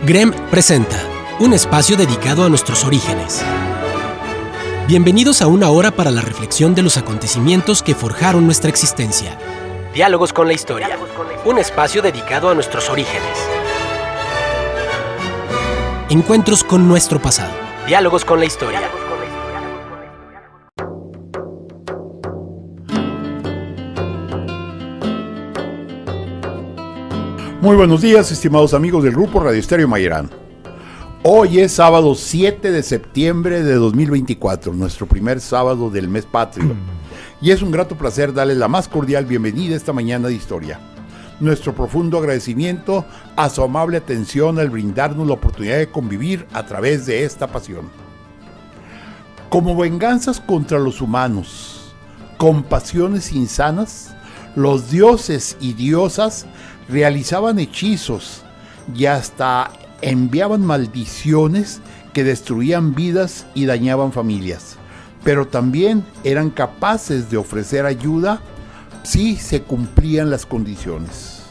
GREM presenta un espacio dedicado a nuestros orígenes. Bienvenidos a una hora para la reflexión de los acontecimientos que forjaron nuestra existencia. Diálogos con la historia, un espacio dedicado a nuestros orígenes. Encuentros con nuestro pasado. Diálogos con la historia. Muy buenos días, estimados amigos del Grupo Radio Estéreo Mayerán. Hoy es sábado 7 de septiembre de 2024, nuestro primer sábado del mes patrio. Y es un grato placer darles la más cordial bienvenida esta mañana de historia. Nuestro profundo agradecimiento a su amable atención al brindarnos la oportunidad de convivir a través de esta pasión. Como venganzas contra los humanos, con pasiones insanas, los dioses y diosas realizaban hechizos y hasta enviaban maldiciones que destruían vidas y dañaban familias, pero también eran capaces de ofrecer ayuda si se cumplían las condiciones.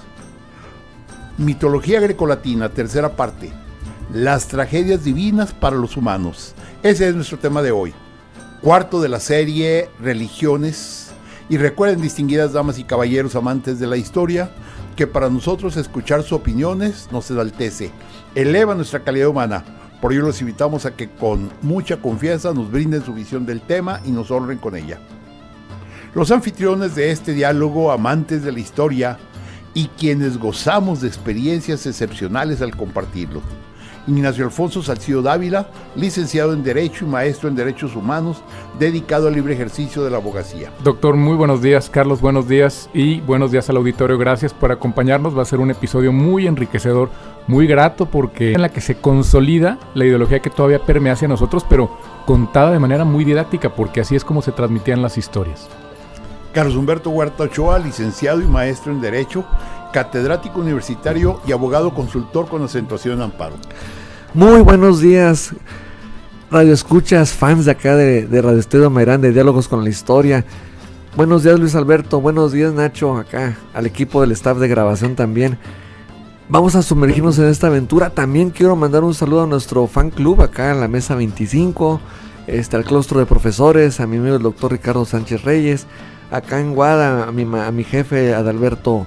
Mitología grecolatina, tercera parte. Las tragedias divinas para los humanos. Ese es nuestro tema de hoy. Cuarto de la serie Religiones. Y recuerden, distinguidas damas y caballeros amantes de la historia, que para nosotros escuchar sus opiniones nos enaltece, eleva nuestra calidad humana. Por ello los invitamos a que con mucha confianza nos brinden su visión del tema y nos honren con ella. Los anfitriones de este diálogo, amantes de la historia y quienes gozamos de experiencias excepcionales al compartirlo. Ignacio Alfonso Salcido Dávila, licenciado en Derecho y maestro en Derechos Humanos, dedicado al libre ejercicio de la abogacía. Doctor, muy buenos días. Carlos, buenos días y buenos días al auditorio. Gracias por acompañarnos. Va a ser un episodio muy enriquecedor, muy grato, porque en la que se consolida la ideología que todavía permea hacia nosotros, pero contada de manera muy didáctica, porque así es como se transmitían las historias. Carlos Humberto Huerta Ochoa, licenciado y maestro en Derecho, catedrático universitario y abogado consultor con acentuación en amparo. Muy buenos días, radio escuchas, fans de acá de Radio Estéreo Mayerán, de Diálogos con la Historia. Buenos días, Luis Alberto. Buenos días, Nacho, acá al equipo del staff de grabación también. Vamos a sumergirnos en esta aventura. También quiero mandar un saludo a nuestro fan club acá en la mesa 25, al claustro de profesores, a mi amigo el doctor Ricardo Sánchez Reyes, acá en Guada a mi jefe Adalberto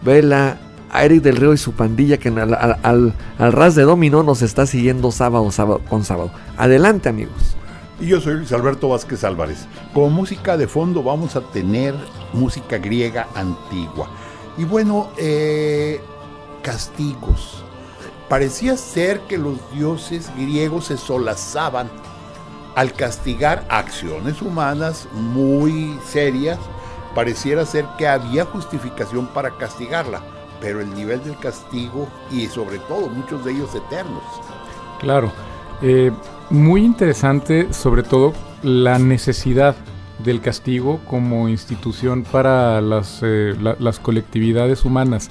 Vela, a Eric del Río y su pandilla que al ras de dominó nos está siguiendo sábado con sábado. Adelante, amigos. Y yo soy Luis Alberto Vázquez Álvarez. Como música de fondo vamos a tener música griega antigua. Y bueno, castigos. Parecía ser que los dioses griegos se solazaban al castigar acciones humanas muy serias. Pareciera ser que había justificación para castigarla, pero el nivel del castigo y sobre todo muchos de ellos eternos. Claro, muy interesante sobre todo la necesidad del castigo como institución para las colectividades humanas.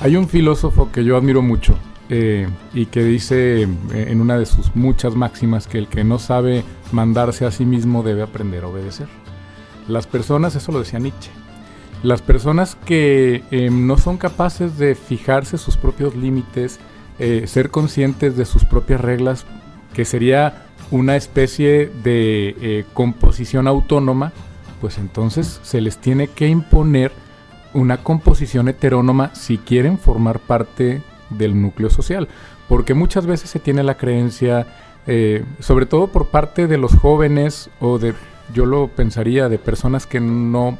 Hay un filósofo que yo admiro mucho y que dice en una de sus muchas máximas que el que no sabe mandarse a sí mismo debe aprender a obedecer. Las personas, eso lo decía Nietzsche, las personas que no son capaces de fijarse sus propios límites, ser conscientes de sus propias reglas, que sería una especie de composición autónoma, pues entonces se les tiene que imponer una composición heterónoma si quieren formar parte del núcleo social, porque muchas veces se tiene la creencia, sobre todo por parte de los jóvenes o yo lo pensaría, de personas que no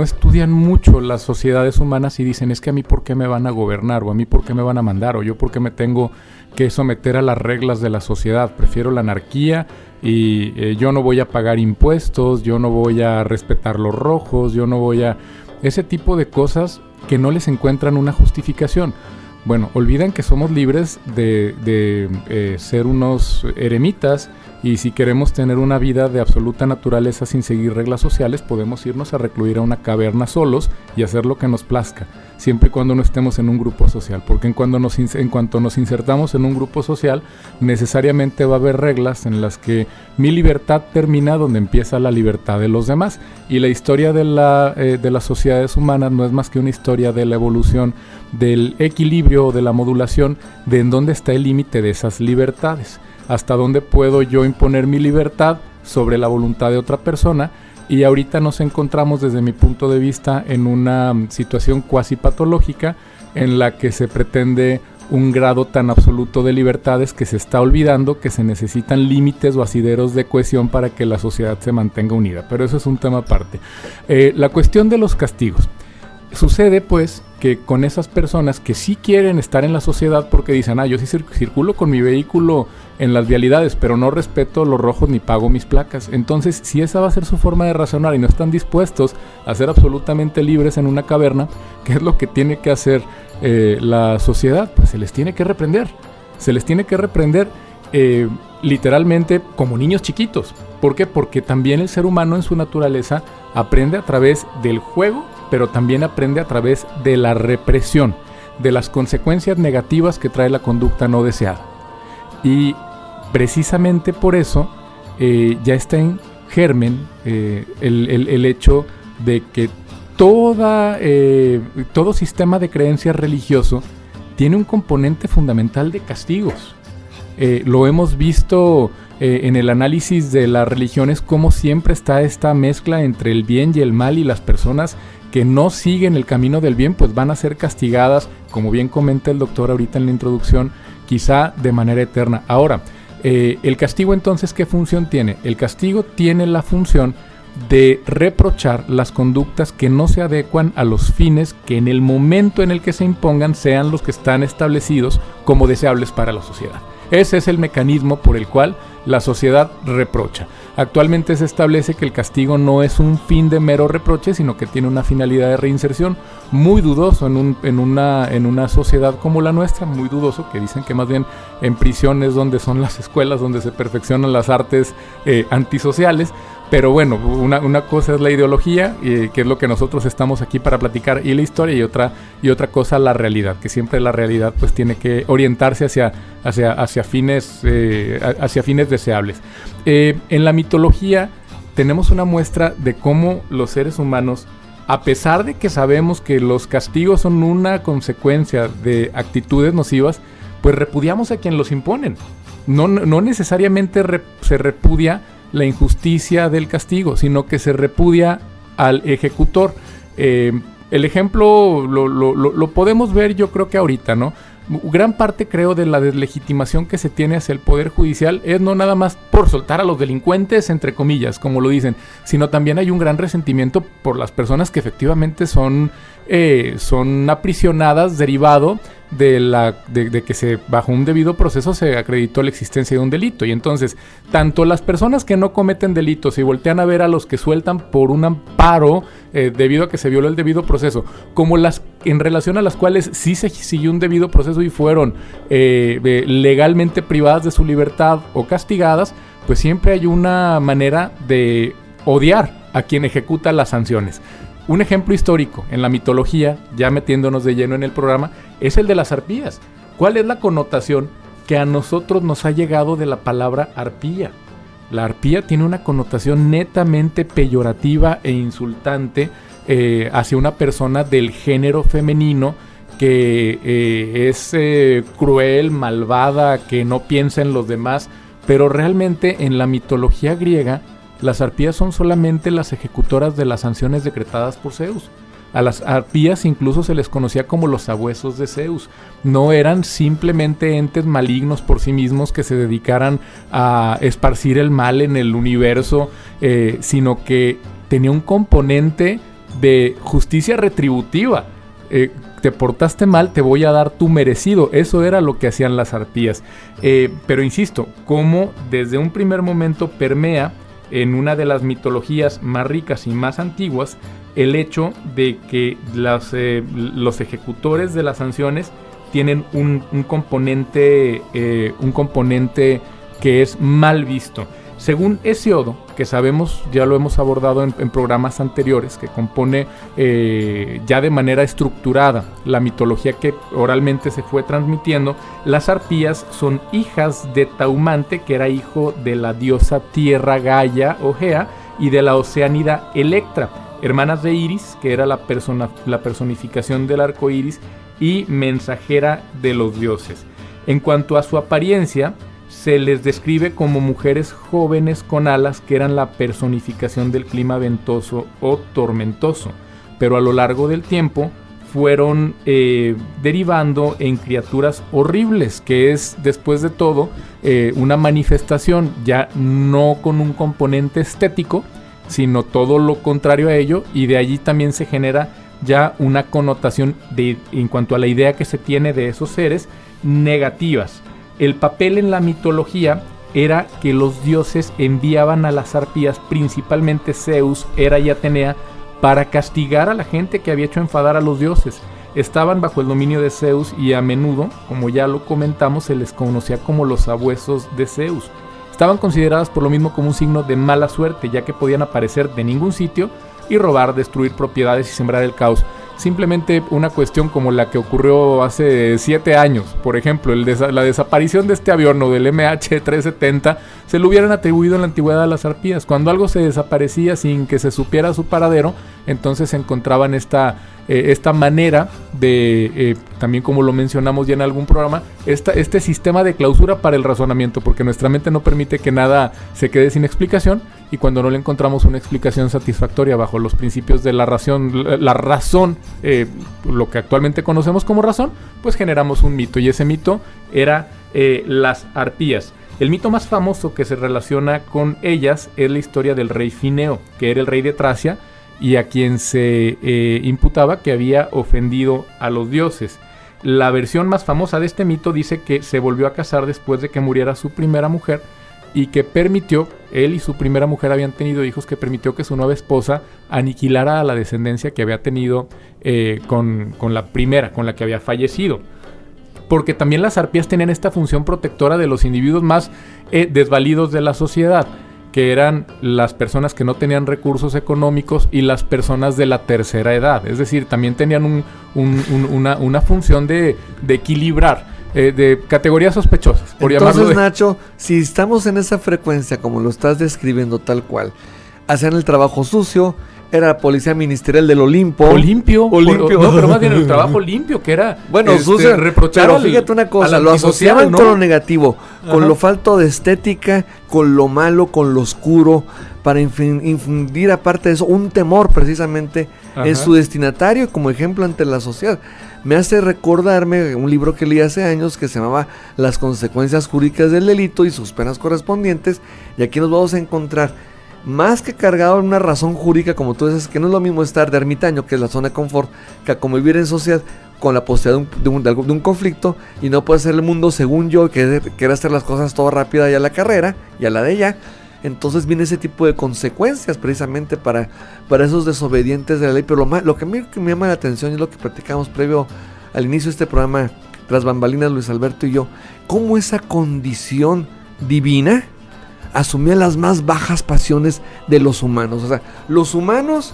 estudian mucho las sociedades humanas y dicen, es que a mí por qué me van a gobernar, o a mí por qué me van a mandar, o yo por qué me tengo que someter a las reglas de la sociedad, prefiero la anarquía y yo no voy a pagar impuestos, yo no voy a respetar los rojos, yo no voy a... Ese tipo de cosas que no les encuentran una justificación. Bueno, olvidan que somos libres de ser unos eremitas Y si queremos tener una vida de absoluta naturaleza sin seguir reglas sociales, podemos irnos a recluir a una caverna solos y hacer lo que nos plazca, siempre y cuando no estemos en un grupo social. Porque en cuanto nos insertamos en un grupo social, necesariamente va a haber reglas en las que mi libertad termina donde empieza la libertad de los demás. Y la historia de las sociedades humanas no es más que una historia de la evolución, del equilibrio o de la modulación, de en dónde está el límite de esas libertades. Hasta dónde puedo yo imponer mi libertad sobre la voluntad de otra persona. Y ahorita nos encontramos, desde mi punto de vista, en una situación cuasi patológica en la que se pretende un grado tan absoluto de libertades que se está olvidando que se necesitan límites o asideros de cohesión para que la sociedad se mantenga unida. Pero eso es un tema aparte. La cuestión de los castigos. Sucede pues que con esas personas que sí quieren estar en la sociedad porque dicen, yo sí circulo con mi vehículo en las vialidades, pero no respeto los rojos ni pago mis placas. Entonces, si esa va a ser su forma de razonar y no están dispuestos a ser absolutamente libres en una caverna, ¿qué es lo que tiene que hacer la sociedad? Pues se les tiene que reprender. Se les tiene que reprender literalmente como niños chiquitos. ¿Por qué? Porque también el ser humano en su naturaleza aprende a través del juego, pero también aprende a través de la represión, de las consecuencias negativas que trae la conducta no deseada. Y precisamente por eso ya está en germen el hecho de que todo sistema de creencias religioso tiene un componente fundamental de castigos. Lo hemos visto en el análisis de las religiones, cómo siempre está esta mezcla entre el bien y el mal, y las personas que no siguen el camino del bien pues van a ser castigadas, como bien comenta el doctor ahorita en la introducción, quizá de manera eterna. Ahora, el castigo entonces, ¿qué función tiene? El castigo tiene la función de reprochar las conductas que no se adecuan a los fines que en el momento en el que se impongan sean los que están establecidos como deseables para la sociedad. Ese es el mecanismo por el cual la sociedad reprocha. Actualmente se establece que el castigo no es un fin de mero reproche, sino que tiene una finalidad de reinserción. Muy dudoso en una sociedad como la nuestra, muy dudoso, que dicen que más bien en prisiones donde son las escuelas donde se perfeccionan las artes antisociales. Pero bueno, una cosa es la ideología, que es lo que nosotros estamos aquí para platicar, y la historia, y otra cosa la realidad, que siempre la realidad pues tiene que orientarse hacia fines deseables. En la mitología tenemos una muestra de cómo los seres humanos, a pesar de que sabemos que los castigos son una consecuencia de actitudes nocivas, pues repudiamos a quien los imponen. No necesariamente se repudia la injusticia del castigo, sino que se repudia al ejecutor. El ejemplo lo podemos ver, yo creo que ahorita, ¿no? Gran parte, creo, de la deslegitimación que se tiene hacia el Poder Judicial es no nada más por soltar a los delincuentes, entre comillas, como lo dicen, sino también hay un gran resentimiento por las personas que efectivamente son aprisionadas derivado de que bajo un debido proceso se acreditó la existencia de un delito. Y entonces, tanto las personas que no cometen delitos y voltean a ver a los que sueltan por un amparo debido a que se violó el debido proceso, como las en relación a las cuales sí se siguió un debido proceso y fueron legalmente privadas de su libertad o castigadas, pues siempre hay una manera de odiar a quien ejecuta las sanciones. Un ejemplo histórico en la mitología, ya metiéndonos de lleno en el programa, es el de las arpías. ¿Cuál es la connotación que a nosotros nos ha llegado de la palabra arpía? La arpía tiene una connotación netamente peyorativa e insultante hacia una persona del género femenino que es cruel, malvada, que no piensa en los demás, pero realmente en la mitología griega las arpías son solamente las ejecutoras de las sanciones decretadas por Zeus. A las arpías incluso se les conocía como los sabuesos de Zeus. No eran simplemente entes malignos por sí mismos que se dedicaran a esparcir el mal en el universo, sino que tenía un componente de justicia retributiva. Te portaste mal, te voy a dar tu merecido. Eso era lo que hacían las arpías. Pero insisto, como desde un primer momento permea en una de las mitologías más ricas y más antiguas el hecho de que los ejecutores de las sanciones tienen un componente que es mal visto. Según Hesiodo, que sabemos, ya lo hemos abordado en programas anteriores, que compone ya de manera estructurada la mitología que oralmente se fue transmitiendo, las arpías son hijas de Taumante, que era hijo de la diosa tierra Gaia o Gea, y de la oceánida Electra, hermanas de Iris, que era la personificación del arco iris y mensajera de los dioses. En cuanto a su apariencia, se les describe como mujeres jóvenes con alas que eran la personificación del clima ventoso o tormentoso, pero a lo largo del tiempo fueron derivando en criaturas horribles, que es después de todo una manifestación ya no con un componente estético, sino todo lo contrario a ello, y de allí también se genera ya una connotación en cuanto a la idea que se tiene de esos seres negativas. El papel en la mitología era que los dioses enviaban a las arpías, principalmente Zeus, Hera y Atenea, para castigar a la gente que había hecho enfadar a los dioses. Estaban bajo el dominio de Zeus y a menudo, como ya lo comentamos, se les conocía como los sabuesos de Zeus. Estaban consideradas por lo mismo como un signo de mala suerte, ya que podían aparecer de ningún sitio y robar, destruir propiedades y sembrar el caos. Simplemente una cuestión como la que ocurrió hace 7 años, por ejemplo, la desaparición de este avión o del MH370, se lo hubieran atribuido en la antigüedad a las arpías. Cuando algo se desaparecía sin que se supiera su paradero, entonces se encontraban esta manera de, también como lo mencionamos ya en algún programa, este sistema de clausura para el razonamiento, porque nuestra mente no permite que nada se quede sin explicación, y cuando no le encontramos una explicación satisfactoria bajo los principios de la razón, lo que actualmente conocemos como razón, pues generamos un mito, y ese mito era las arpías. El mito más famoso que se relaciona con ellas es la historia del rey Fineo, que era el rey de Tracia, y a quien se imputaba que había ofendido a los dioses. La versión más famosa de este mito dice que se volvió a casar después de que muriera su primera mujer, y que permitió, él y su primera mujer habían tenido hijos, que permitió que su nueva esposa aniquilara a la descendencia que había tenido con la primera, con la que había fallecido. Porque también las arpías tenían esta función protectora de los individuos más desvalidos de la sociedad, que eran las personas que no tenían recursos económicos y las personas de la tercera edad. Es decir, también tenían una función de equilibrar, de categorías sospechosas, por llamarlo. Entonces, Nacho, si estamos en esa frecuencia como lo estás describiendo tal cual, hacían el trabajo sucio, era la policía ministerial del Olimpo. Olimpio. No, pero más bien el trabajo limpio, que era sucio, reprochar. Pero fíjate una cosa, lo asociaban, ¿no?, con lo negativo, con lo falto de estética, con lo malo, con lo oscuro, para infundir aparte de eso un temor precisamente en su destinatario y como ejemplo ante la sociedad. Me hace recordarme un libro que leí hace años que se llamaba Las consecuencias jurídicas del delito y sus penas correspondientes, y aquí nos vamos a encontrar, más que cargado en una razón jurídica, como tú dices, que no es lo mismo estar de ermitaño, que es la zona de confort, que a convivir en sociedad con la posibilidad de un conflicto, y no puede hacer el mundo según yo, que quiere hacer las cosas todo rápida y a la carrera, y a la de ella. Entonces viene ese tipo de consecuencias precisamente para esos desobedientes de la ley. Pero lo que me llama la atención es lo que platicamos previo al inicio de este programa, tras bambalinas, Luis Alberto y yo, cómo esa condición divina asumía las más bajas pasiones de los humanos. O sea, los humanos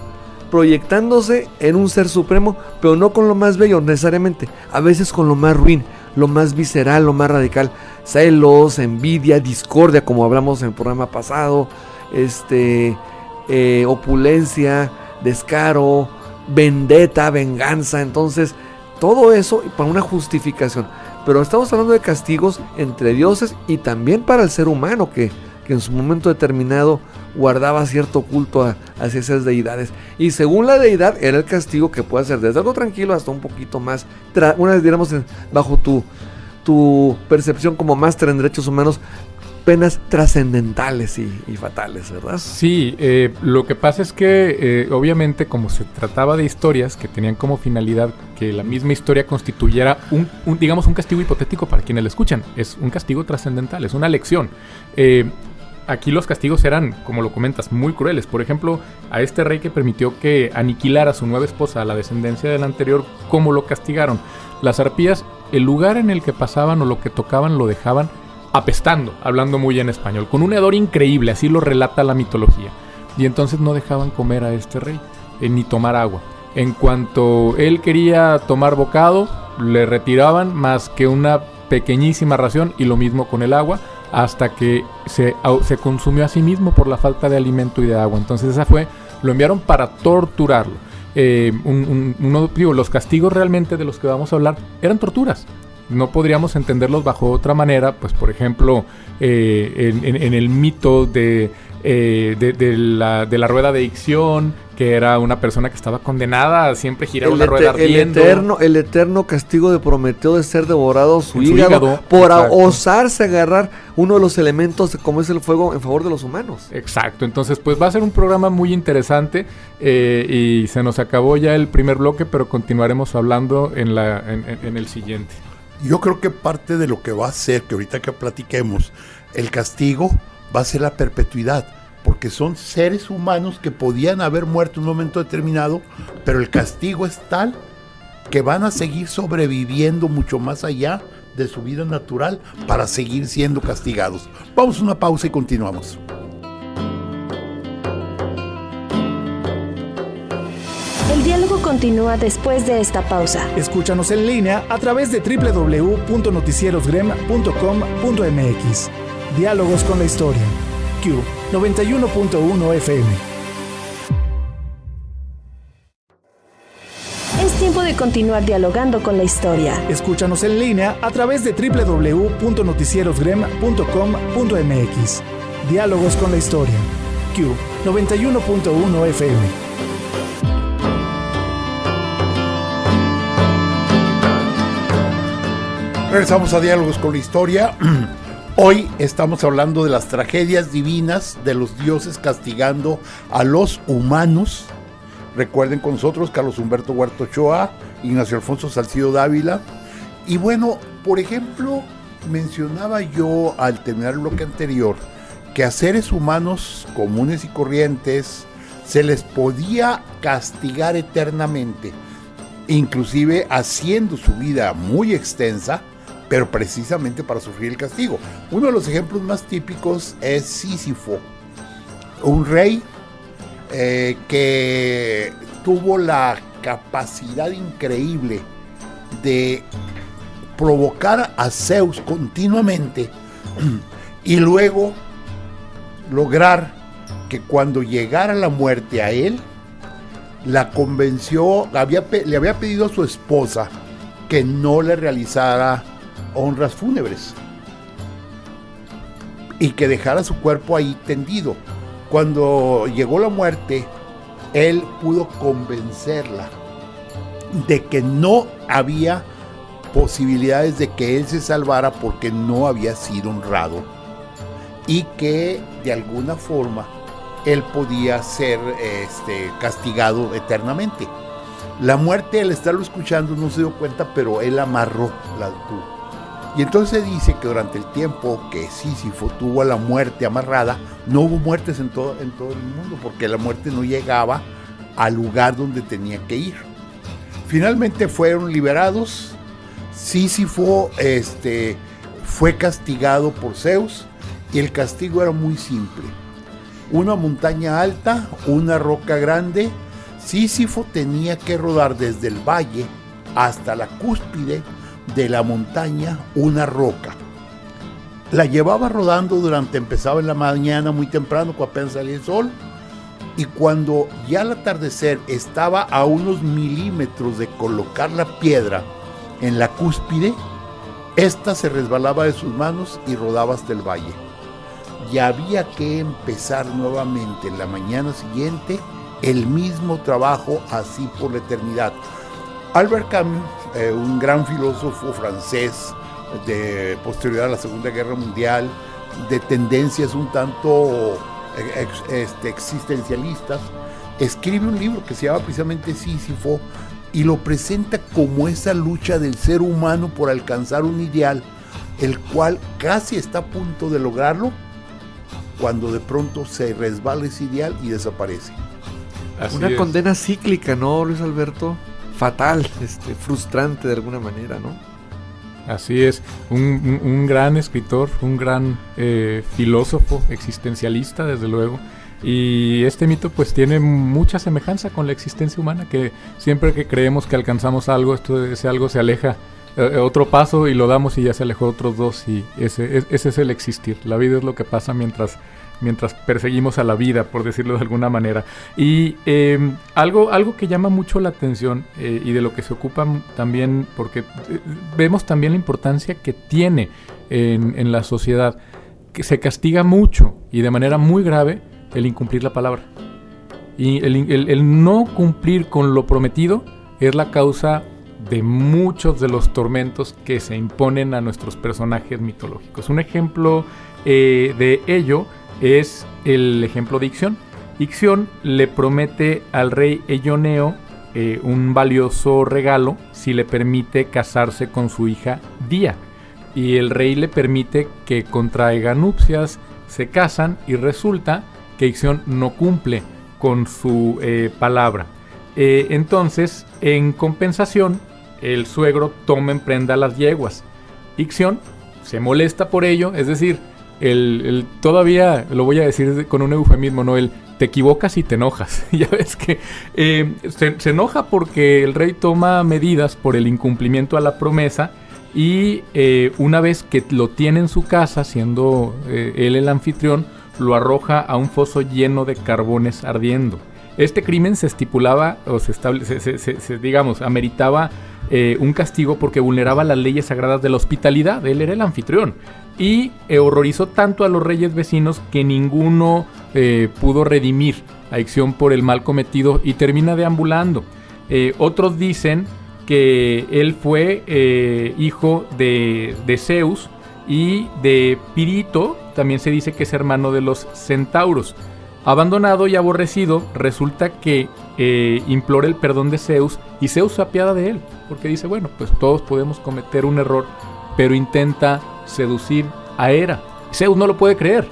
proyectándose en un ser supremo, pero no con lo más bello necesariamente, a veces con lo más ruin, lo más visceral, lo más radical. Celos, envidia, discordia, como hablamos en el programa pasado, opulencia, descaro, vendetta, venganza. Entonces, todo eso para una justificación. Pero estamos hablando de castigos entre dioses y también para el ser humano que en su momento determinado guardaba cierto culto hacia esas deidades. Y según la deidad era el castigo que puede ser desde algo tranquilo hasta un poquito más, una vez diéramos bajo tu percepción como máster en derechos humanos, penas trascendentales y fatales, ¿verdad? Sí, lo que pasa es que obviamente como se trataba de historias que tenían como finalidad que la misma historia constituyera digamos un castigo hipotético para quienes la escuchan, es un castigo trascendental, es una lección. Aquí los castigos eran, como lo comentas, muy crueles. Por ejemplo, a este rey que permitió que aniquilara a su nueva esposa, a la descendencia del anterior, ¿cómo lo castigaron? Las arpías, el lugar en el que pasaban o lo que tocaban lo dejaban apestando, hablando muy en español, con un hedor increíble, así lo relata la mitología. Y entonces no dejaban comer a este rey, ni tomar agua. En cuanto él quería tomar bocado, le retiraban más que una pequeñísima ración, y lo mismo con el agua, hasta que se consumió a sí mismo por la falta de alimento y de agua. Entonces lo enviaron para torturarlo. Los castigos realmente de los que vamos a hablar eran torturas. No podríamos entenderlos bajo otra manera, pues por ejemplo, en el mito de la rueda de Ixión, que era una persona que estaba condenada a siempre girar una rueda ardiendo. El eterno castigo de Prometeo de ser devorado su hígado por osarse agarrar uno de los elementos como es el fuego en favor de los humanos. Exacto, entonces pues va a ser un programa muy interesante, y se nos acabó ya el primer bloque, pero continuaremos hablando en el siguiente. Yo creo que parte de lo que va a ser, que ahorita que platiquemos, el castigo va a ser la perpetuidad, porque son seres humanos que podían haber muerto en un momento determinado, pero el castigo es tal que van a seguir sobreviviendo mucho más allá de su vida natural para seguir siendo castigados. Vamos a una pausa y continuamos. El diálogo continúa después de esta pausa. Escúchanos en línea a través de www.noticierosgrem.com.mx. Diálogos con la historia. Q 91.1 FM. Es tiempo de continuar dialogando con la historia. Escúchanos en línea a través de www.noticierosgrem.com.mx. Diálogos con la historia. Q 91.1 FM. Regresamos a Diálogos con la Historia. Hoy estamos hablando de las tragedias divinas de los dioses castigando a los humanos. Recuerden con nosotros Carlos Humberto Huerta Ochoa, Ignacio Alfonso Salcido Dávila. Y bueno, por ejemplo, mencionaba yo al terminar el bloque anterior que a seres humanos comunes y corrientes se les podía castigar eternamente, inclusive haciendo su vida muy extensa, pero precisamente para sufrir el castigo. Uno de los ejemplos más típicos es Sísifo, un rey que tuvo la capacidad increíble de provocar a Zeus continuamente y luego lograr que cuando llegara la muerte a él, la convenció, le había pedido a su esposa que no le realizara honras fúnebres y que dejara su cuerpo ahí tendido. Cuando llegó la muerte, él pudo convencerla de que no había posibilidades de que él se salvara porque no había sido honrado y que de alguna forma él podía ser castigado eternamente. La muerte, al estarlo escuchando, no se dio cuenta, pero él amarró la altura. Y entonces dice que durante el tiempo que Sísifo tuvo a la muerte amarrada, no hubo muertes en todo el mundo, porque la muerte no llegaba al lugar donde tenía que ir. Finalmente fueron liberados. Sísifo fue castigado por Zeus, y el castigo era muy simple. Una montaña alta, una roca grande. Sísifo tenía que rodar desde el valle hasta la cúspide de la montaña una roca. La llevaba rodando empezaba en la mañana muy temprano, cuando apenas salía el sol, y cuando ya al atardecer estaba a unos milímetros de colocar la piedra en la cúspide, esta se resbalaba de sus manos y rodaba hasta el valle. Y había que empezar nuevamente en la mañana siguiente el mismo trabajo, así por la eternidad. Albert Camus, un gran filósofo francés de posterioridad a la Segunda Guerra Mundial, de tendencias un tanto existencialistas, escribe un libro que se llama precisamente Sísifo y lo presenta como esa lucha del ser humano por alcanzar un ideal, el cual casi está a punto de lograrlo, cuando de pronto se resbala ese ideal y desaparece. Una condena cíclica, ¿no, Luis Alberto? Fatal, frustrante de alguna manera, ¿no? Así es, un gran escritor, un gran filósofo existencialista, desde luego. Y este mito pues tiene mucha semejanza con la existencia humana, que siempre que creemos que alcanzamos algo, ese algo se aleja otro paso y lo damos y ya se alejó otros dos, y ese es el existir. La vida es lo que pasa mientras perseguimos a la vida, por decirlo de alguna manera. Y algo que llama mucho la atención y de lo que se ocupa también, porque vemos también la importancia que tiene en la sociedad, que se castiga mucho y de manera muy grave el incumplir la palabra. Y el no cumplir con lo prometido es la causa de muchos de los tormentos que se imponen a nuestros personajes mitológicos. Un ejemplo de ello es el ejemplo de Ixión. Ixión le promete al rey Eioneo un valioso regalo si le permite casarse con su hija Día. Y el rey le permite que contraiga nupcias, se casan y resulta que Ixión no cumple con su palabra. Entonces, en compensación, el suegro toma en prenda las yeguas. Ixión se molesta por ello, es decir, todavía lo voy a decir con un eufemismo, ¿no? Te equivocas y te enojas. Ya ves que se enoja porque el rey toma medidas por el incumplimiento a la promesa, y una vez que lo tiene en su casa, siendo él el anfitrión, lo arroja a un foso lleno de carbones ardiendo. Este crimen se estipulaba, o digamos, ameritaba un castigo porque vulneraba las leyes sagradas de la hospitalidad. Él era el anfitrión. Y horrorizó tanto a los reyes vecinos que ninguno pudo redimir a Ixión por el mal cometido y termina deambulando. Otros dicen que él fue hijo de Zeus y de Pirito. También se dice que es hermano de los centauros. Abandonado y aborrecido, resulta que implora el perdón de Zeus, y Zeus se apiada de él, porque dice, bueno, pues todos podemos cometer un error, pero intenta seducir a Hera. Zeus no lo puede creer.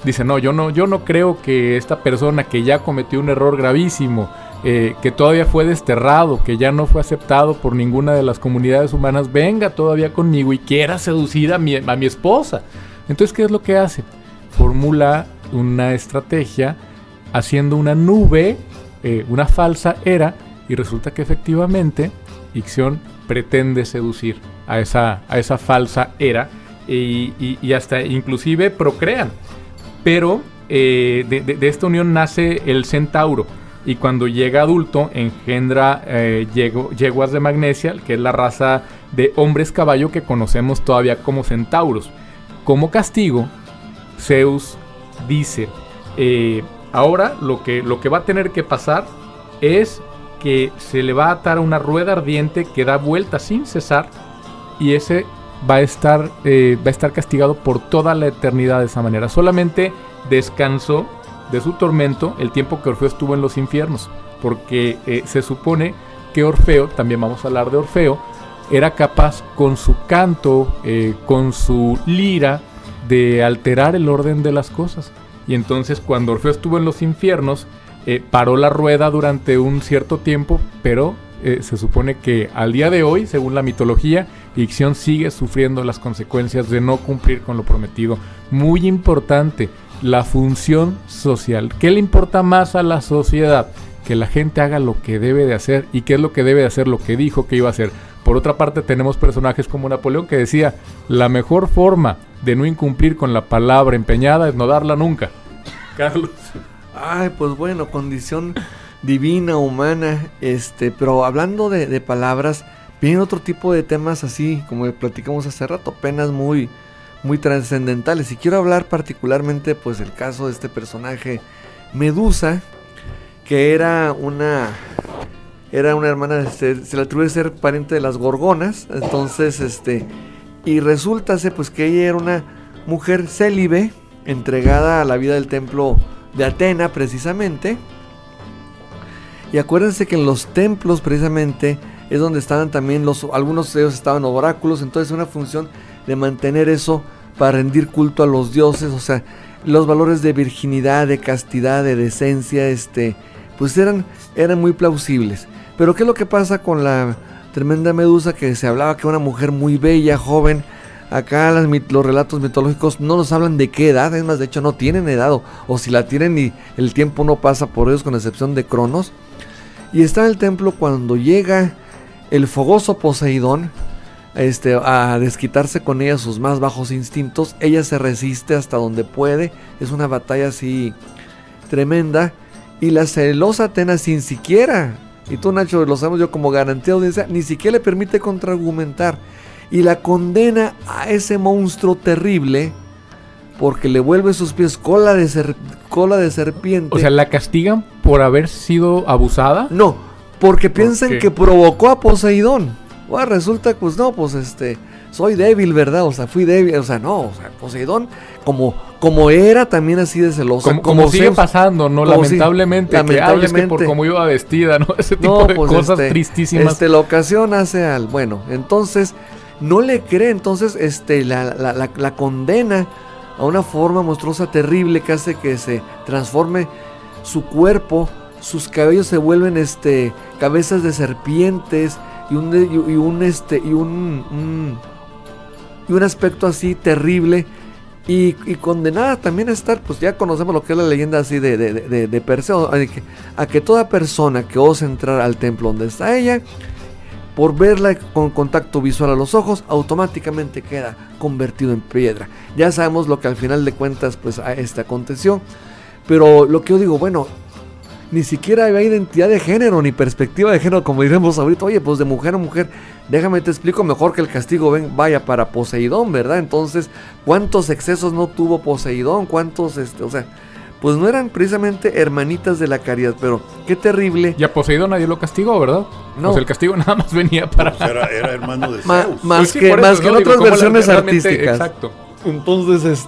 Dice, no, yo no creo que esta persona que ya cometió un error gravísimo, que todavía fue desterrado, que ya no fue aceptado por ninguna de las comunidades humanas, venga todavía conmigo y quiera seducir a mi esposa. Entonces, ¿qué es lo que hace? Formula una estrategia haciendo una nube, una falsa Hera, y resulta que efectivamente Ixión pretende seducir a esa falsa Hera, y hasta inclusive procrean. Pero de esta unión nace el centauro, y cuando llega adulto engendra yeguas de Magnesia, que es la raza de hombres caballo que conocemos todavía como centauros. Como castigo, Zeus dice, ahora lo que va a tener que pasar es que se le va a atar a una rueda ardiente que da vueltas sin cesar, y ese va a estar castigado por toda la eternidad de esa manera. Solamente descansó de su tormento el tiempo que Orfeo estuvo en los infiernos, porque se supone que Orfeo, también vamos a hablar de Orfeo, era capaz con su canto, con su lira, de alterar el orden de las cosas. Y entonces cuando Orfeo estuvo en los infiernos, paró la rueda durante un cierto tiempo, pero se supone que al día de hoy, según la mitología, Ixión sigue sufriendo las consecuencias de no cumplir con lo prometido. Muy importante, la función social. ¿Qué le importa más a la sociedad? Que la gente haga lo que debe de hacer. ¿Y qué es lo que debe de hacer? Lo que dijo que iba a hacer. Por otra parte, tenemos personajes como Napoleón, que decía, la mejor forma de no incumplir con la palabra empeñada es no darla nunca. Carlos. Ay, pues bueno, condición divina, humana, pero hablando de palabras, vienen otro tipo de temas así, como platicamos hace rato, penas muy trascendentales. Y quiero hablar particularmente, pues, del caso de este personaje, Medusa, que era una hermana, se le atribuye ser pariente de las gorgonas. Entonces, y resulta pues que ella era una mujer célibe, entregada a la vida del templo de Atena, precisamente. Y acuérdense que en los templos, precisamente, es donde estaban también algunos de ellos estaban oráculos. Entonces, una función de mantener eso para rendir culto a los dioses. O sea, los valores de virginidad, de castidad, de decencia, pues eran muy plausibles. Pero ¿qué es lo que pasa con la tremenda Medusa, que se hablaba que era una mujer muy bella, joven. Acá los relatos mitológicos no nos hablan de qué edad, es más, de hecho no tienen edad, o si la tienen y el tiempo no pasa por ellos, con excepción de Cronos. Y está en el templo cuando llega el fogoso Poseidón a desquitarse con ella sus más bajos instintos. Ella se resiste hasta donde puede, es una batalla así tremenda, y la celosa Atena sin siquiera, y tú, Nacho, lo sabemos yo como garantía de audiencia, ni siquiera le permite contraargumentar, y la condena a ese monstruo terrible porque le vuelve sus pies cola de serpiente. O sea, ¿la castigan por haber sido abusada? No, porque piensan que provocó a Poseidón. Bueno, resulta, pues no, pues soy débil, ¿verdad? O sea, fui débil, o sea, no, o sea, Poseidón como era también así de celoso. Como sigue pasando, ¿no? Lamentablemente, es que por cómo iba vestida, ¿no? Ese tipo de cosas tristísimas. La ocasión hace al... Bueno, entonces, no le cree, entonces, la condena a una forma monstruosa terrible que hace que se transforme su cuerpo, sus cabellos se vuelven cabezas de serpientes y un aspecto así terrible, y condenada también a estar, pues ya conocemos lo que es la leyenda así de Perseo, a que toda persona que ose entrar al templo donde está ella, por verla con contacto visual a los ojos, automáticamente queda convertido en piedra. Ya sabemos lo que al final de cuentas pues aconteció, pero lo que yo digo, bueno, ni siquiera había identidad de género ni perspectiva de género, como diremos ahorita. Oye, pues de mujer a mujer, déjame te explico mejor que el castigo vaya para Poseidón, ¿verdad? Entonces, ¿cuántos excesos no tuvo Poseidón? ¿Cuántos, o sea, pues no eran precisamente hermanitas de la caridad, pero qué terrible. Y a Poseidón nadie lo castigó, ¿verdad? No. Pues el castigo nada más venía para... Pues era hermano de Zeus. Más que en otras versiones artísticas. Exacto. Entonces,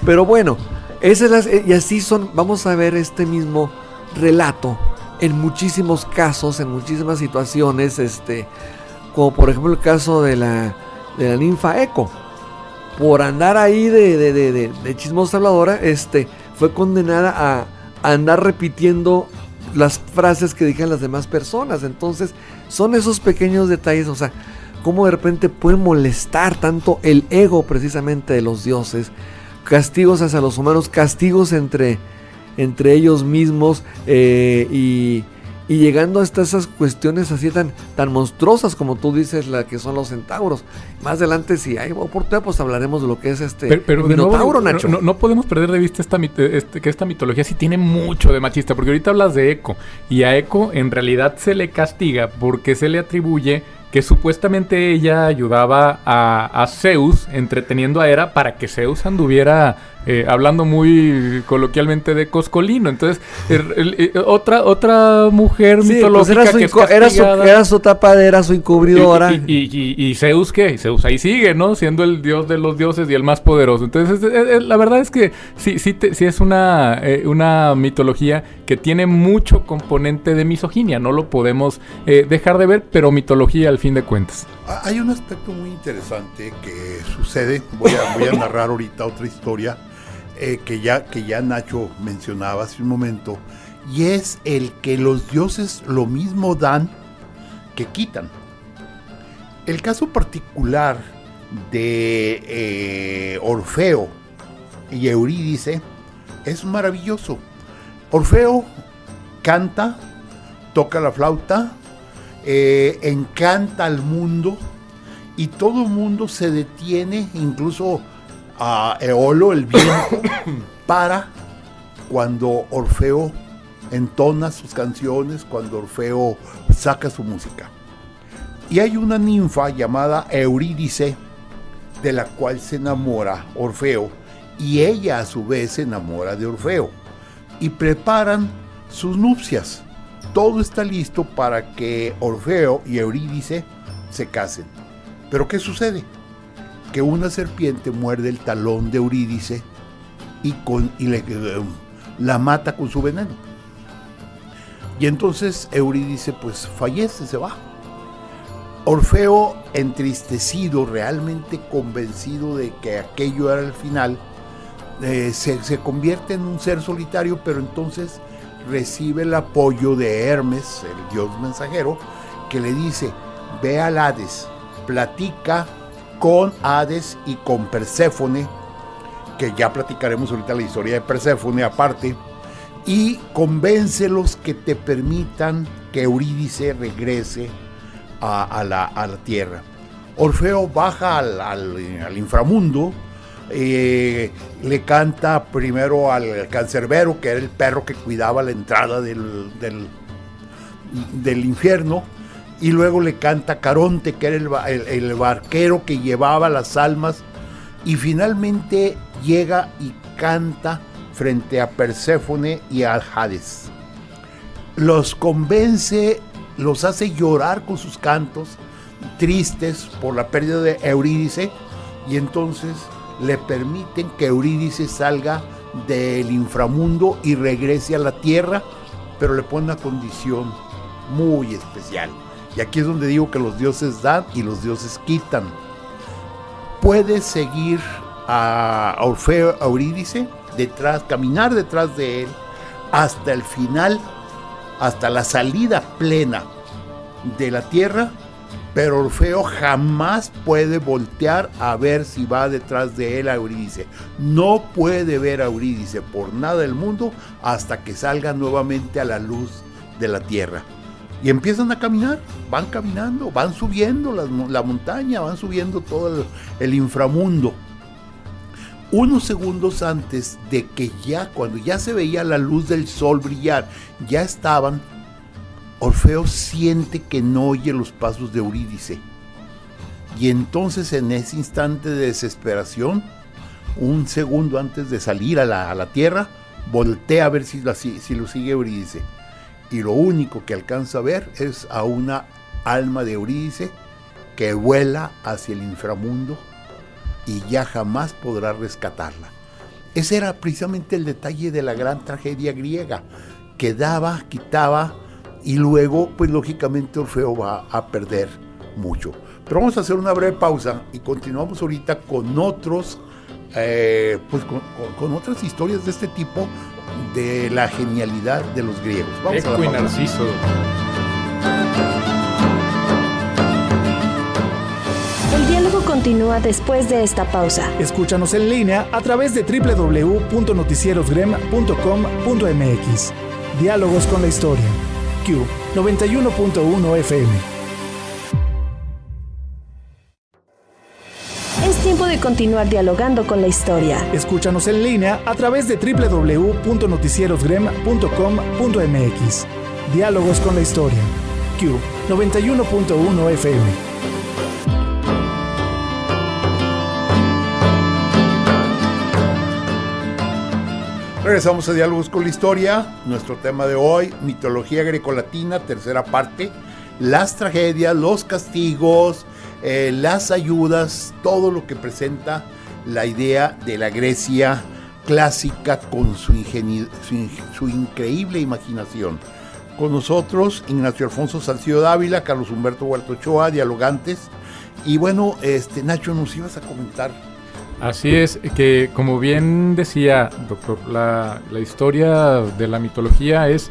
pero bueno, y así son. Vamos a ver este mismo relato en muchísimos casos, en muchísimas situaciones, como por ejemplo el caso de la ninfa Eco. Por andar ahí de chismosa habladora, fue condenada a andar repitiendo las frases que dijeron las demás personas. Entonces, son esos pequeños detalles, o sea, cómo de repente pueden molestar tanto el ego precisamente de los dioses, castigos hacia los humanos, castigos entre ellos mismos, y llegando hasta esas cuestiones así tan monstruosas como tú dices, la que son los centauros. Más adelante, si hay oportunidad, pues hablaremos de lo que es pero Minotauro, Nacho. No podemos perder de vista que esta mitología sí tiene mucho de machista, porque ahorita hablas de Eco, y a Eco en realidad se le castiga porque se le atribuye que supuestamente ella ayudaba a Zeus, entreteniendo a Hera para que Zeus anduviera hablando muy coloquialmente de coscolino. Entonces, otra mujer mitológica pues que es castigada, era su tapadera, su encubridora. ¿Y Zeus qué? Zeus ahí sigue, ¿no? Siendo el dios de los dioses y el más poderoso. Entonces, la verdad es que sí es una mitología que tiene mucho componente de misoginia. No lo podemos dejar de ver, pero mitología al fin de cuentas. Hay un aspecto muy interesante que sucede. Voy a narrar ahorita otra historia que ya Nacho mencionaba hace un momento, y es el que los dioses lo mismo dan que quitan. El caso particular de Orfeo y Eurídice es maravilloso. Orfeo canta, toca la flauta, encanta al mundo, y todo el mundo se detiene, incluso a Eolo, el viento, para cuando Orfeo entona sus canciones, cuando Orfeo saca su música. Y hay una ninfa llamada Eurídice, de la cual se enamora Orfeo, y ella a su vez se enamora de Orfeo, y preparan sus nupcias. Todo está listo para que Orfeo y Eurídice se casen. Pero ¿qué sucede? Que una serpiente muerde el talón de Eurídice y la mata con su veneno. Y entonces Eurídice pues fallece, se va. Orfeo, entristecido, realmente convencido de que aquello era el final, se convierte en un ser solitario, pero entonces recibe el apoyo de Hermes, el dios mensajero, que le dice, ve al Hades, platica con Hades y con Perséfone, que ya platicaremos ahorita la historia de Perséfone aparte, y convéncelos que te permitan que Eurídice regrese a la tierra. Orfeo baja al inframundo, le canta primero al cancerbero, que era el perro que cuidaba la entrada del infierno, y luego le canta a Caronte, que era el barquero que llevaba las almas, y finalmente llega y canta frente a Perséfone y al Hades. Los convence, los hace llorar con sus cantos, tristes por la pérdida de Eurídice, y entonces le permiten que Eurídice salga del inframundo y regrese a la tierra, pero le pone una condición muy especial. Y aquí es donde digo que los dioses dan y los dioses quitan. Puede seguir a Orfeo, a Eurídice, caminar detrás de él hasta el final, hasta la salida plena de la tierra, pero Orfeo jamás puede voltear a ver si va detrás de él a Eurídice. No puede ver a Eurídice por nada del mundo hasta que salga nuevamente a la luz de la tierra. Y empiezan a caminar, van caminando, van subiendo la montaña, van subiendo todo el inframundo. Unos segundos antes de que cuando ya se veía la luz del sol brillar, ya estaban, Orfeo siente que no oye los pasos de Eurídice. Y entonces en ese instante de desesperación, un segundo antes de salir a la tierra, voltea a ver si lo sigue Eurídice. Y lo único que alcanza a ver es a una alma de Eurídice que vuela hacia el inframundo y ya jamás podrá rescatarla. Ese era precisamente el detalle de la gran tragedia griega, que daba, quitaba, y luego, pues lógicamente Orfeo va a perder mucho. Pero vamos a hacer una breve pausa y continuamos ahorita con otros, con otras historias de este tipo, de la genialidad de los griegos. Vamos a la pausa. Narciso. El diálogo continúa después de esta pausa. Escúchanos en línea a través de www.noticierosgrem.com.mx. Diálogos con la historia. Q 91.1 FM. Es tiempo de continuar dialogando con la historia. Escúchanos en línea a través de www.noticierosgrem.com.mx. Diálogos con la historia. Q 91.1 FM. Regresamos a Diálogos con la Historia. Nuestro tema de hoy, mitología grecolatina, tercera parte. Las tragedias, los castigos, las ayudas, todo lo que presenta la idea de la Grecia clásica con su increíble imaginación. Con nosotros, Ignacio Alfonso Salcido Dávila, Carlos Humberto Huerta Ochoa, dialogantes. Y bueno, Nacho, nos ibas a comentar. Así es, que como bien decía, doctor, la historia de la mitología es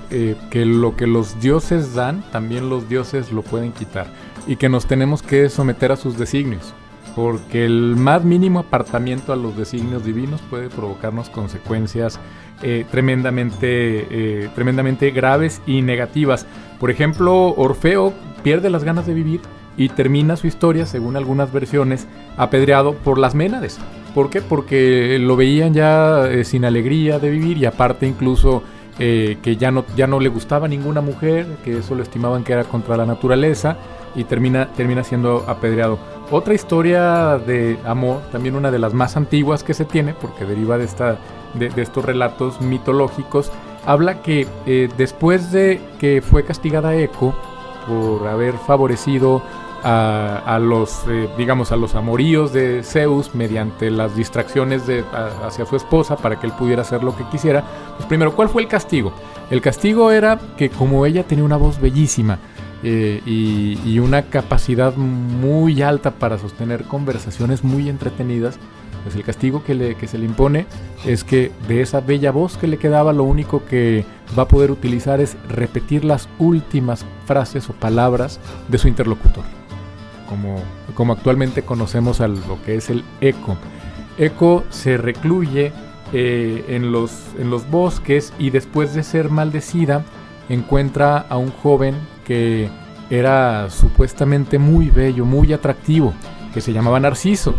que lo que los dioses dan, también los dioses lo pueden quitar, y que nos tenemos que someter a sus designios, porque el más mínimo apartamiento a los designios divinos puede provocarnos consecuencias tremendamente graves y negativas. Por ejemplo, Orfeo pierde las ganas de vivir y termina su historia, según algunas versiones, apedreado por las Ménades. ¿Por qué? Porque lo veían ya sin alegría de vivir, y aparte incluso que ya no le gustaba ninguna mujer, que eso lo estimaban que era contra la naturaleza, y termina siendo apedreado. Otra historia de amor, también una de las más antiguas que se tiene, porque deriva de estos relatos mitológicos, habla que después de que fue castigada Eco por haber favorecido a los amoríos de Zeus mediante las distracciones hacia su esposa para que él pudiera hacer lo que quisiera. Pues primero, ¿cuál fue el castigo? El castigo era que, como ella tenía una voz bellísima y una capacidad muy alta para sostener conversaciones muy entretenidas, Pues el castigo que se le impone es que de esa bella voz que le quedaba, lo único que va a poder utilizar es repetir las últimas frases o palabras de su interlocutor, como actualmente conocemos a lo que es el eco. Eco se recluye en los bosques y después de ser maldecida encuentra a un joven que era supuestamente muy bello, muy atractivo, que se llamaba Narciso.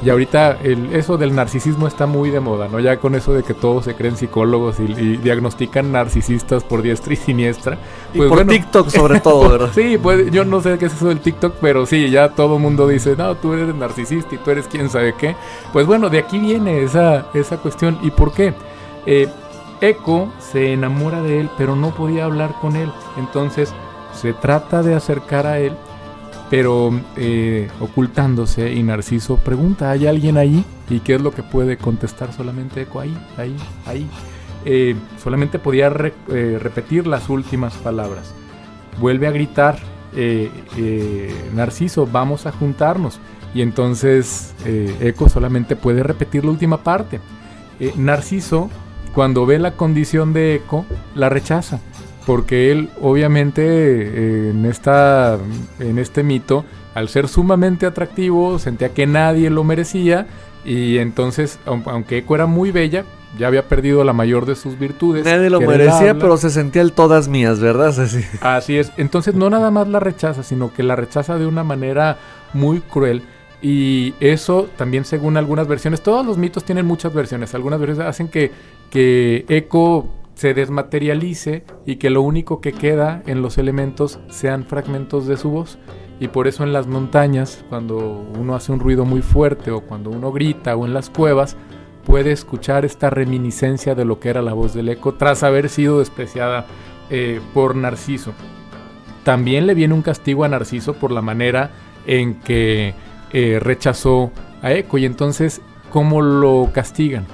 Y ahorita eso del narcisismo está muy de moda, ¿no? Ya con eso de que todos se creen psicólogos y diagnostican narcisistas por diestra y siniestra. Pues y por TikTok sobre todo, ¿verdad? Sí, pues yo no sé qué es eso del TikTok, pero sí, ya todo el mundo dice, no, tú eres narcisista y tú eres quién sabe qué. Pues bueno, de aquí viene esa cuestión. ¿Y por qué? Eco se enamora de él, pero no podía hablar con él. Entonces se trata de acercar a él, pero ocultándose, y Narciso pregunta, ¿hay alguien ahí? ¿Y qué es lo que puede contestar solamente Eco? Ahí. Solamente podía repetir las últimas palabras. Vuelve a gritar, Narciso, vamos a juntarnos. Y entonces Eco solamente puede repetir la última parte. Narciso, cuando ve la condición de Eco, la rechaza. Porque él, obviamente, en este mito, al ser sumamente atractivo, sentía que nadie lo merecía. Y entonces, aunque Eco era muy bella, ya había perdido la mayor de sus virtudes. Nadie lo merecía, pero se sentía el todas mías, ¿verdad? Así es. Entonces, no nada más la rechaza, sino que la rechaza de una manera muy cruel. Y eso también, según algunas versiones, todos los mitos tienen muchas versiones. Algunas versiones hacen que Eco se desmaterialice y que lo único que queda en los elementos sean fragmentos de su voz. Y por eso en las montañas, cuando uno hace un ruido muy fuerte o cuando uno grita, o en las cuevas, puede escuchar esta reminiscencia de lo que era la voz del Eco tras haber sido despreciada por Narciso. También le viene un castigo a Narciso por la manera en que rechazó a Eco. Y entonces, ¿cómo lo castigan?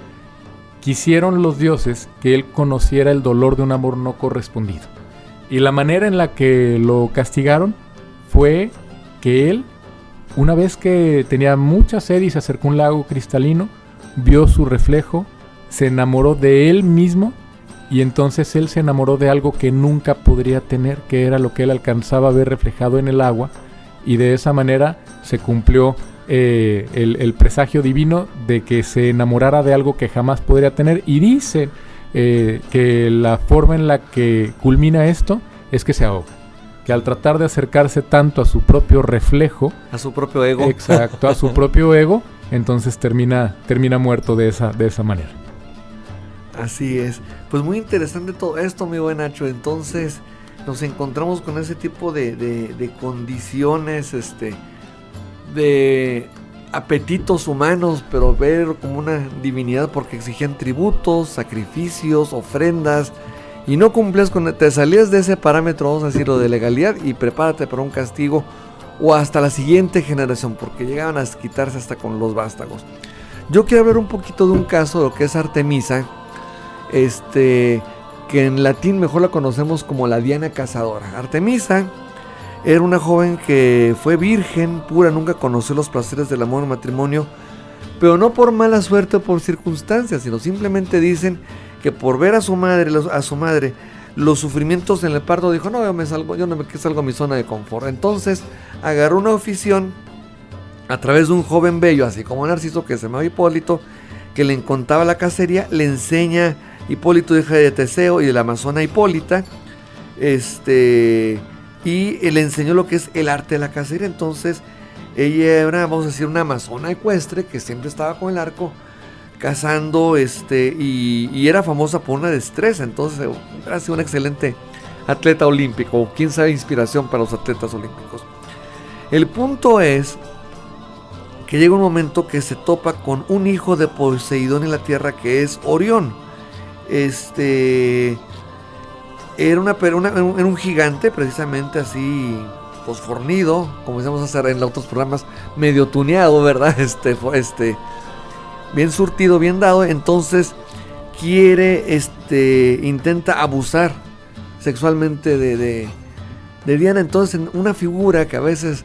Quisieron los dioses que él conociera el dolor de un amor no correspondido. Y la manera en la que lo castigaron fue que él, una vez que tenía mucha sed y se acercó a un lago cristalino, vio su reflejo, se enamoró de él mismo, y entonces él se enamoró de algo que nunca podría tener, que era lo que él alcanzaba a ver reflejado en el agua, y de esa manera se cumplió el presagio divino de que se enamorara de algo que jamás podría tener. Y dice que la forma en la que culmina esto es que se ahoga, que al tratar de acercarse tanto a su propio reflejo, a su propio ego, exacto, a su propio ego, entonces termina muerto de esa manera. Así es. Pues muy interesante todo esto, mi buen Nacho. Entonces nos encontramos con ese tipo de condiciones, de apetitos humanos, pero ver como una divinidad, porque exigían tributos, sacrificios, ofrendas, y no cumplías te salías de ese parámetro, vamos a decirlo, de legalidad, y prepárate para un castigo, o hasta la siguiente generación, porque llegaban a quitarse hasta con los vástagos. Yo quiero hablar un poquito de un caso de lo que es Artemisa, que en latín mejor la conocemos como la Diana Cazadora. Artemisa era una joven que fue virgen pura, nunca conoció los placeres del amor en matrimonio, pero no por mala suerte o por circunstancias, sino simplemente dicen que por ver a su madre los sufrimientos en el parto, dijo, no, yo no me salgo a mi zona de confort. Entonces agarró una afición a través de un joven bello, así como Narciso, que se llamaba Hipólito, que le contaba la cacería. Le enseña Hipólito, hija de Teseo y de la amazona Hipólita, y le enseñó lo que es el arte de la cacería. Entonces ella era, vamos a decir, una amazona ecuestre que siempre estaba con el arco cazando, y era famosa por una destreza. Entonces era así un excelente atleta olímpico, o quién sabe, inspiración para los atletas olímpicos. El punto es que llega un momento que se topa con un hijo de Poseidón en la tierra, que es Orión. Era un gigante, precisamente así, pues fornido, como decíamos hacer en otros programas, medio tuneado, ¿verdad? Bien surtido, bien dado. Entonces intenta abusar sexualmente de Diana. Entonces, una figura que a veces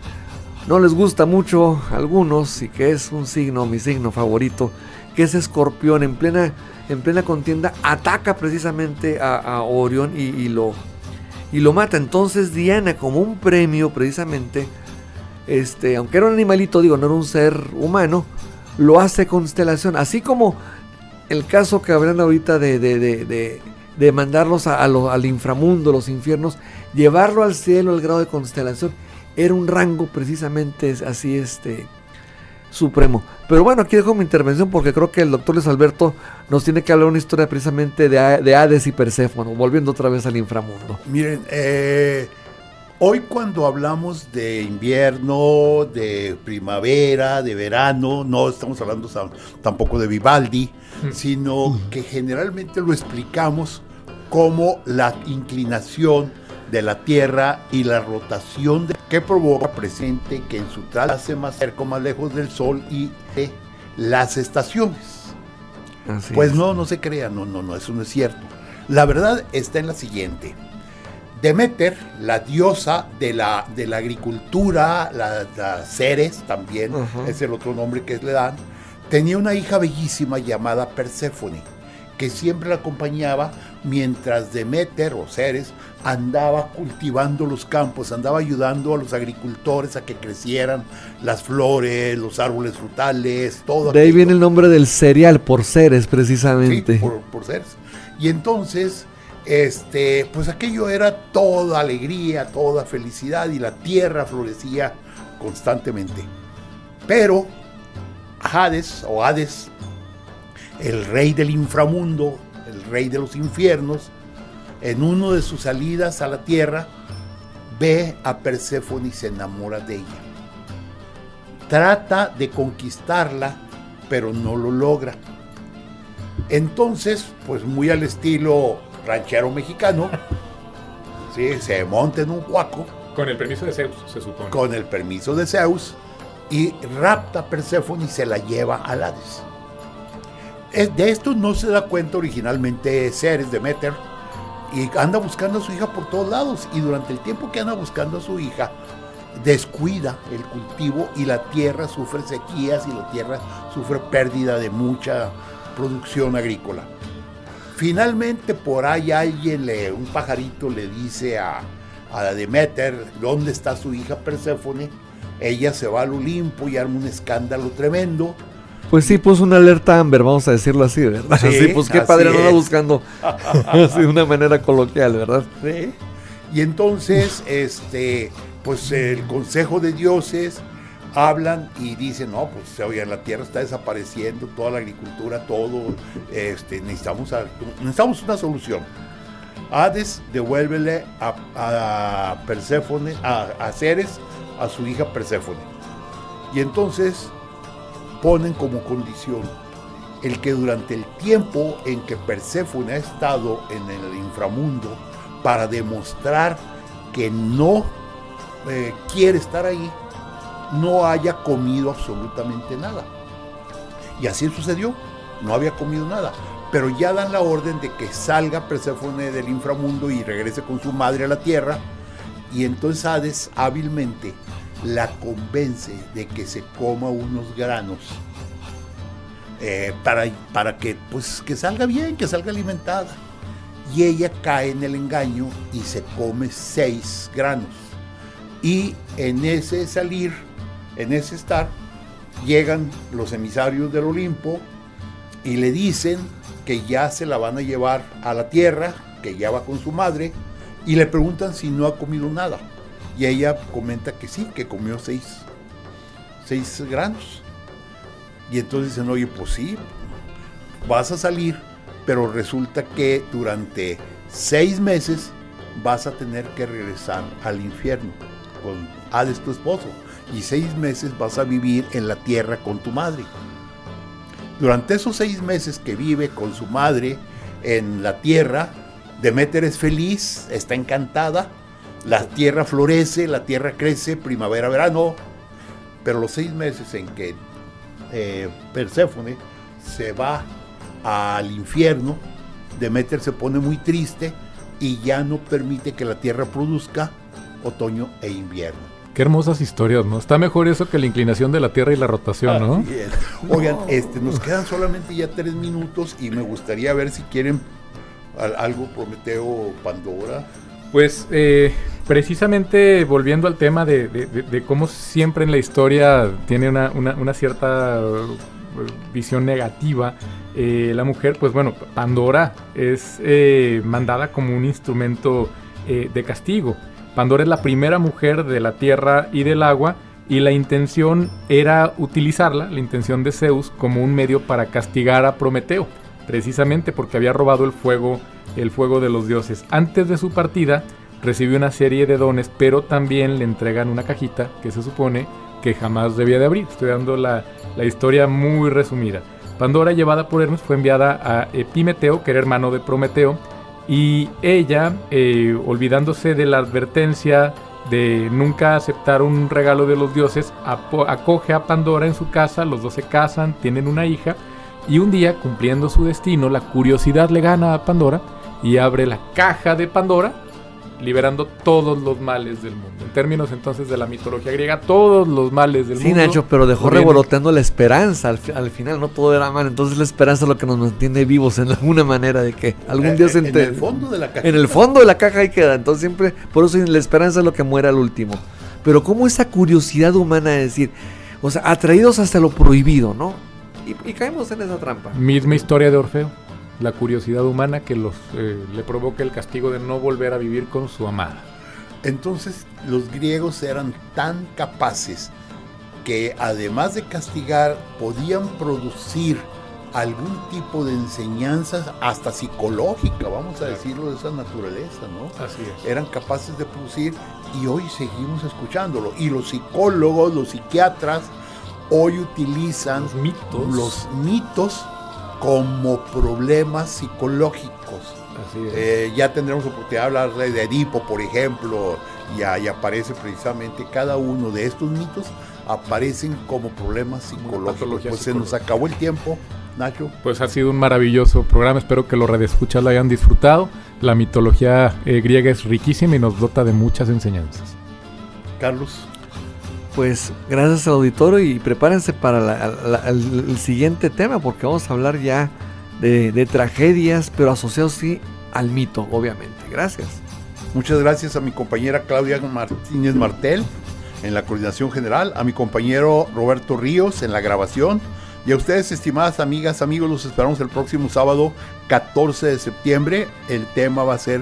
no les gusta mucho a algunos y que es un signo, mi signo favorito, que es Escorpión. En plena contienda ataca precisamente a Orión y lo mata. Entonces Diana, como un premio precisamente, aunque era un animalito, no era un ser humano, lo hace constelación, así como el caso que hablan ahorita de mandarlos al inframundo, los infiernos, llevarlo al cielo, al grado de constelación, era un rango precisamente así supremo. Pero bueno, aquí dejo mi intervención porque creo que el doctor Luis Alberto nos tiene que hablar una historia precisamente de Hades y Perséfono, volviendo otra vez al inframundo. Miren, hoy cuando hablamos de invierno, de primavera, de verano, no estamos hablando tampoco de Vivaldi, sino que generalmente lo explicamos como la inclinación de la Tierra y la rotación que provoca presente que en su traslado hace más cerca o más lejos del Sol y de las estaciones. Así pues es. no se crean, no, eso no es cierto. La verdad está en la siguiente. Deméter, la diosa de la agricultura, la Ceres también, es el otro nombre que le dan, tenía una hija bellísima llamada Perséfone, que siempre la acompañaba mientras Deméter o Ceres andaba cultivando los campos, andaba ayudando a los agricultores a que crecieran las flores, los árboles frutales, todo. De ahí viene el nombre del cereal, por Ceres precisamente. Sí, por Ceres. Y entonces, pues aquello era toda alegría, toda felicidad y la tierra florecía constantemente. Pero Hades, el rey del inframundo, el rey de los infiernos, en uno de sus salidas a la tierra, ve a Perséfone y se enamora de ella. Trata de conquistarla, pero no lo logra. Entonces, pues muy al estilo ranchero mexicano, ¿sí? Se monta en un cuaco. Con el permiso de Zeus, se supone. Con el permiso de Zeus, y rapta a Perséfone y se la lleva al Hades. De esto no se da cuenta originalmente Ceres, Deméter, y anda buscando a su hija por todos lados, y durante el tiempo que anda buscando a su hija, descuida el cultivo y la tierra sufre sequías y la tierra sufre pérdida de mucha producción agrícola. Finalmente por ahí un pajarito le dice a Deméter dónde está su hija Perséfone. Ella se va al Olimpo y arma un escándalo tremendo. Pues sí, puso una alerta Amber, vamos a decirlo así, ¿verdad? Sí, pues qué padre, no anda buscando así de una manera coloquial, ¿verdad? Sí. Y entonces, pues el consejo de dioses hablan y dicen, no, pues oigan, la tierra está desapareciendo, toda la agricultura, todo, necesitamos una solución. Hades, devuélvele a Perséfone, a Ceres, a su hija Perséfone. Y entonces ponen como condición el que durante el tiempo en que Perséfone ha estado en el inframundo, para demostrar que no quiere estar ahí, no haya comido absolutamente nada. Y así sucedió, no había comido nada. Pero ya dan la orden de que salga Perséfone del inframundo y regrese con su madre a la tierra. Y entonces Hades hábilmente la convence de que se coma unos granos para que, pues, que salga bien, que salga alimentada. Y ella cae en el engaño y se come 6 granos. Y en ese salir, en ese estar, llegan los emisarios del Olimpo y le dicen que ya se la van a llevar a la tierra, que ya va con su madre, y le preguntan si no ha comido nada. Y ella comenta que sí, que comió 6 granos. Y entonces dicen, oye, pues sí, vas a salir, pero resulta que durante 6 meses vas a tener que regresar al infierno con Hades, tu esposo, y 6 meses vas a vivir en la tierra con tu madre. Durante esos 6 meses que vive con su madre en la tierra, Deméter es feliz, está encantada, la tierra florece, la tierra crece, primavera, verano, pero los 6 meses en que Perséfone se va al infierno, Deméter se pone muy triste y ya no permite que la tierra produzca otoño e invierno. Qué hermosas historias, ¿no? Está mejor eso que la inclinación de la Tierra y la rotación, ¿no? Así es. Oigan, nos quedan solamente ya 3 minutos y me gustaría ver si quieren algo Prometeo o Pandora. Pues precisamente volviendo al tema de cómo siempre en la historia tiene una cierta visión negativa, la mujer, pues bueno, Pandora es mandada como un instrumento de castigo. Pandora es la primera mujer de la tierra y del agua, y la intención era utilizarla, la intención de Zeus, como un medio para castigar a Prometeo, precisamente porque había robado el fuego de los dioses. Antes de su partida recibió una serie de dones, pero también le entregan una cajita que se supone que jamás debía de abrir. Estoy dando la historia muy resumida. Pandora, llevada por Hermes, fue enviada a Epimeteo, que era hermano de Prometeo, y ella, olvidándose de la advertencia de nunca aceptar un regalo de los dioses, acoge a Pandora en su casa. Los dos se casan, tienen una hija, y un día, cumpliendo su destino, la curiosidad le gana a Pandora y abre la caja de Pandora, liberando todos los males del mundo. En términos entonces de la mitología griega, todos los males del mundo. Sí, Nacho, pero dejó revoloteando la esperanza al final, no todo era mal. Entonces la esperanza es lo que nos mantiene vivos en alguna manera, de que algún día en el fondo de la caja. En el fondo de la caja ahí queda. Entonces siempre, por eso la esperanza es lo que muere al último. Pero como esa curiosidad humana de decir, o sea, atraídos hasta lo prohibido, ¿no? Y caemos en esa trampa. Misma historia de Orfeo. La curiosidad humana que le provoca el castigo de no volver a vivir con su amada. Entonces los griegos eran tan capaces que además de castigar podían producir algún tipo de enseñanzas hasta psicológica, vamos a decirlo, de esa naturaleza, ¿no? Así es. Eran capaces de producir, y hoy seguimos escuchándolo. Y los psicólogos, los psiquiatras hoy utilizan los mitos como problemas psicológicos. Así es. Ya tendremos oportunidad de hablar de Edipo, por ejemplo, y aparece precisamente cada uno de estos mitos, aparecen como problemas psicológicos. Pues se nos acabó el tiempo, Nacho. Pues ha sido un maravilloso programa, espero que los radioescuchas lo hayan disfrutado. La mitología griega es riquísima y nos dota de muchas enseñanzas. Carlos. Pues gracias al auditorio, y prepárense para el siguiente tema, porque vamos a hablar ya de tragedias, pero asociados sí al mito, obviamente. Gracias. Muchas gracias a mi compañera Claudia Martínez Martel en la coordinación general, a mi compañero Roberto Ríos en la grabación, y a ustedes, estimadas amigas, amigos, los esperamos el próximo sábado 14 de septiembre. El tema va a ser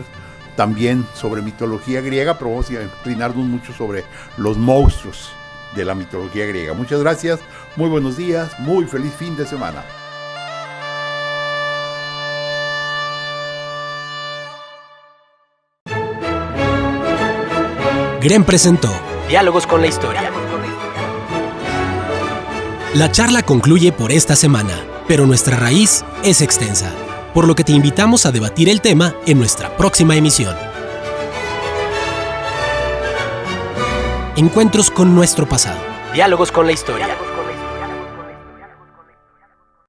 también sobre mitología griega, pero vamos a inclinarnos mucho sobre los monstruos de la mitología griega. Muchas gracias, muy buenos días, muy feliz fin de semana. GREN presentó Diálogos con la Historia. La charla concluye por esta semana, pero nuestra raíz es extensa, por lo que te invitamos a debatir el tema en nuestra próxima emisión. Encuentros con nuestro pasado. Diálogos con la Historia.